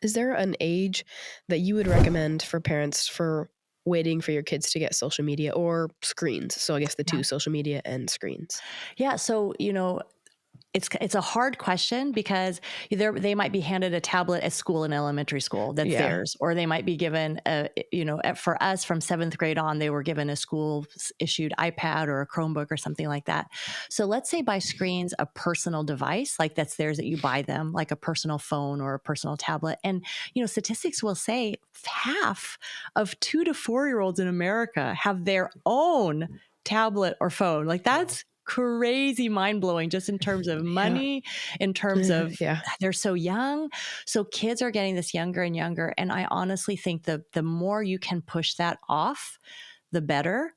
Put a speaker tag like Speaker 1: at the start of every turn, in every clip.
Speaker 1: Is there an age that you would recommend for parents for waiting for your kids to get social media or screens? So I guess the
Speaker 2: Yeah.
Speaker 1: two, social media and screens.
Speaker 2: Yeah. So, it's a hard question because they might be handed a tablet at school in elementary school that's
Speaker 1: Yeah.
Speaker 2: theirs, or they might be given for us from seventh grade on, they were given a school issued iPad or a Chromebook or something like that. So let's say by screens, a personal device like that's theirs that you buy them, like a personal phone or a personal tablet. And, statistics will say half of 2 to 4 year olds in America have their own tablet or phone. Like that's crazy mind blowing just in terms of
Speaker 1: Yeah.
Speaker 2: money, in terms of
Speaker 1: Yeah.
Speaker 2: they're so young. So kids are getting this younger and younger. And I honestly think the more you can push that off, the better.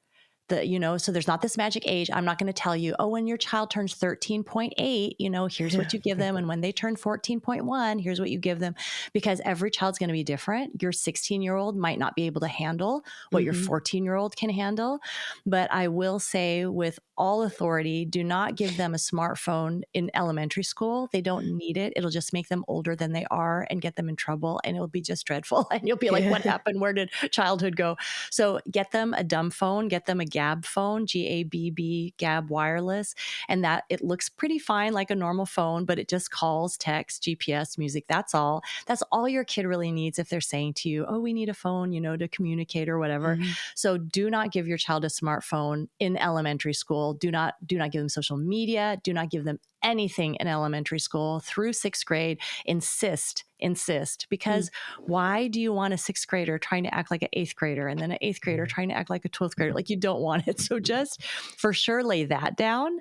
Speaker 2: So there's not this magic age. I'm not going to tell you, oh, when your child turns 13.8, here's
Speaker 1: Yeah.
Speaker 2: what you give them. And when they turn 14.1, here's what you give them, because every child's going to be different. Your 16-year-old might not be able to handle what your
Speaker 1: Mhm.
Speaker 2: 14-year-old can handle. But I will say with all authority, do not give them a smartphone in elementary school. They don't need it. It'll just make them older than they are and get them in trouble. And it'll be just dreadful. And you'll be like, what
Speaker 1: Yeah.
Speaker 2: happened? Where did childhood go? So get them a dumb phone, get them a Gab phone, GABB, Gab wireless. And that it looks pretty fine like a normal phone, but it just calls, text, GPS, music. That's all. That's all your kid really needs if they're saying to you, oh, we need a phone, to communicate or whatever.
Speaker 1: Mhm.
Speaker 2: So do not give your child a smartphone in elementary school. Do not give them social media. Do not give them anything in elementary school through sixth grade. Insist,
Speaker 1: Mm.
Speaker 2: because why do you want a sixth grader trying to act like an eighth grader and then an eighth grader trying to act like a 12th grader? Like you don't want it. So just for sure lay that down.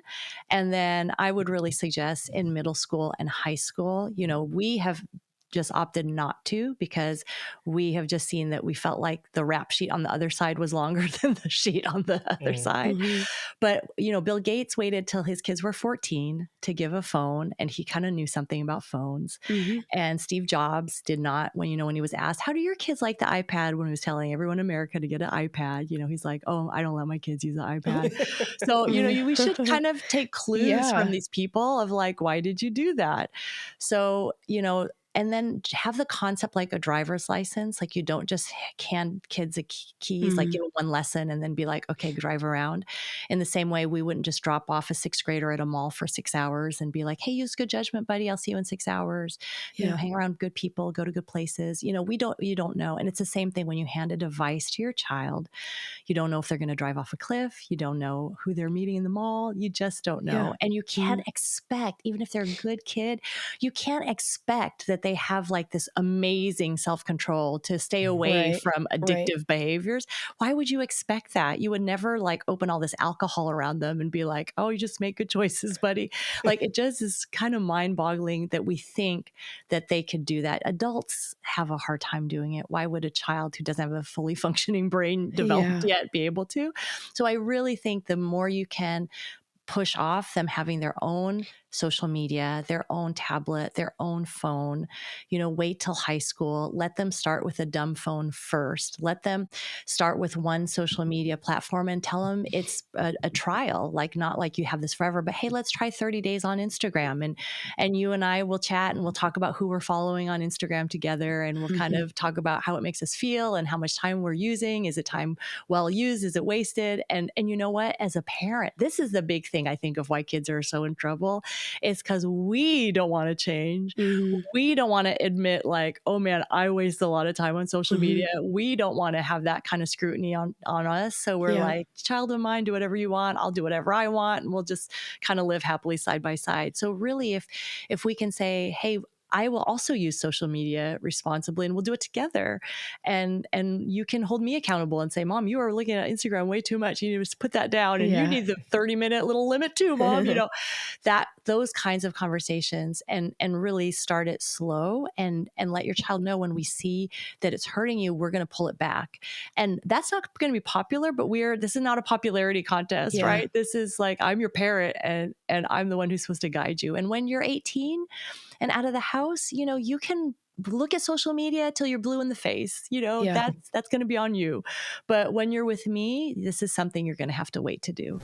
Speaker 2: And then I would really suggest in middle school and high school, we have just opted not to because we have just seen that we felt like the rap sheet on the other side was longer than the sheet on the other side.
Speaker 1: Mhm.
Speaker 2: But, Bill Gates waited till his kids were 14 to give a phone, and he kind of knew something about phones.
Speaker 1: Mhm.
Speaker 2: And Steve Jobs did not, when he was asked, how do your kids like the iPad, when he was telling everyone in America to get an iPad, he's like, oh, I don't let my kids use the iPad. So, we should kind of take clues from
Speaker 1: Yeah.
Speaker 2: these people of like, why did you do that? So, and then have the concept like a driver's license. Like you don't just hand kids keys, like
Speaker 1: Mhm.
Speaker 2: give them one lesson and then be like, okay, drive around. In the same way, we wouldn't just drop off a sixth grader at a mall for 6 hours and be like, hey, use good judgment, buddy. I'll see you in 6 hours.
Speaker 1: Yeah.
Speaker 2: Hang around good people, go to good places. You don't know. And it's the same thing when you hand a device to your child. You don't know if they're going to drive off a cliff. You don't know who they're meeting in the mall. You just don't know.
Speaker 1: Yeah.
Speaker 2: And you can't
Speaker 1: Mhm.
Speaker 2: expect, even if they're a good kid, you can't expect that they have like this amazing self-control to stay away
Speaker 1: Right.
Speaker 2: from
Speaker 1: Right.
Speaker 2: addictive behaviors. Why would you expect that? You would never like open all this alcohol around them and be like, oh, you just make good choices, buddy. Like it just is kind of mind-boggling that we think that they could do that. Adults have a hard time doing it. Why would a child who doesn't have a fully functioning brain developed
Speaker 1: Yeah.
Speaker 2: yet be able to? So I really think the more you can push off them having their own social media, their own tablet, their own phone, wait till high school. Let them start with a dumb phone first. Let them start with one social media platform and tell them it's a trial, like not like you have this forever, but hey, let's try 30 days on Instagram. And you and I will chat and we'll talk about who we're following on Instagram together. And we'll kind
Speaker 1: Mhm.
Speaker 2: of talk about how it makes us feel and how much time we're using. Is it time well used? Is it wasted? And you know what? As a parent, this is the big thing I think of why kids are so in trouble. It's because we don't want to change.
Speaker 1: Mhm.
Speaker 2: We don't want to admit like, oh man, I waste a lot of time on social
Speaker 1: Mhm.
Speaker 2: media. We don't want to have that kind of scrutiny on us. So we're
Speaker 1: Yeah.
Speaker 2: like, child of mine, do whatever you want. I'll do whatever I want. And we'll just kind of live happily side by side. So really, if we can say, hey, I will also use social media responsibly and we'll do it together. And you can hold me accountable and say, Mom, you are looking at Instagram way too much. You need to put that down and you
Speaker 1: Yeah.
Speaker 2: need the 30-minute little limit too, Mom. That those kinds of conversations and really start it slow and let your child know when we see that it's hurting you, we're going to pull it back. And that's not going to be popular, but this is not a popularity contest,
Speaker 1: Yeah.
Speaker 2: right? This is like, I'm your parent and I'm the one who's supposed to guide you. And when you're 18 and out of the house, you can look at social media till you're blue in the face.
Speaker 1: Yeah.
Speaker 2: That's going to be on you. But when you're with me, this is something you're going to have to wait to do.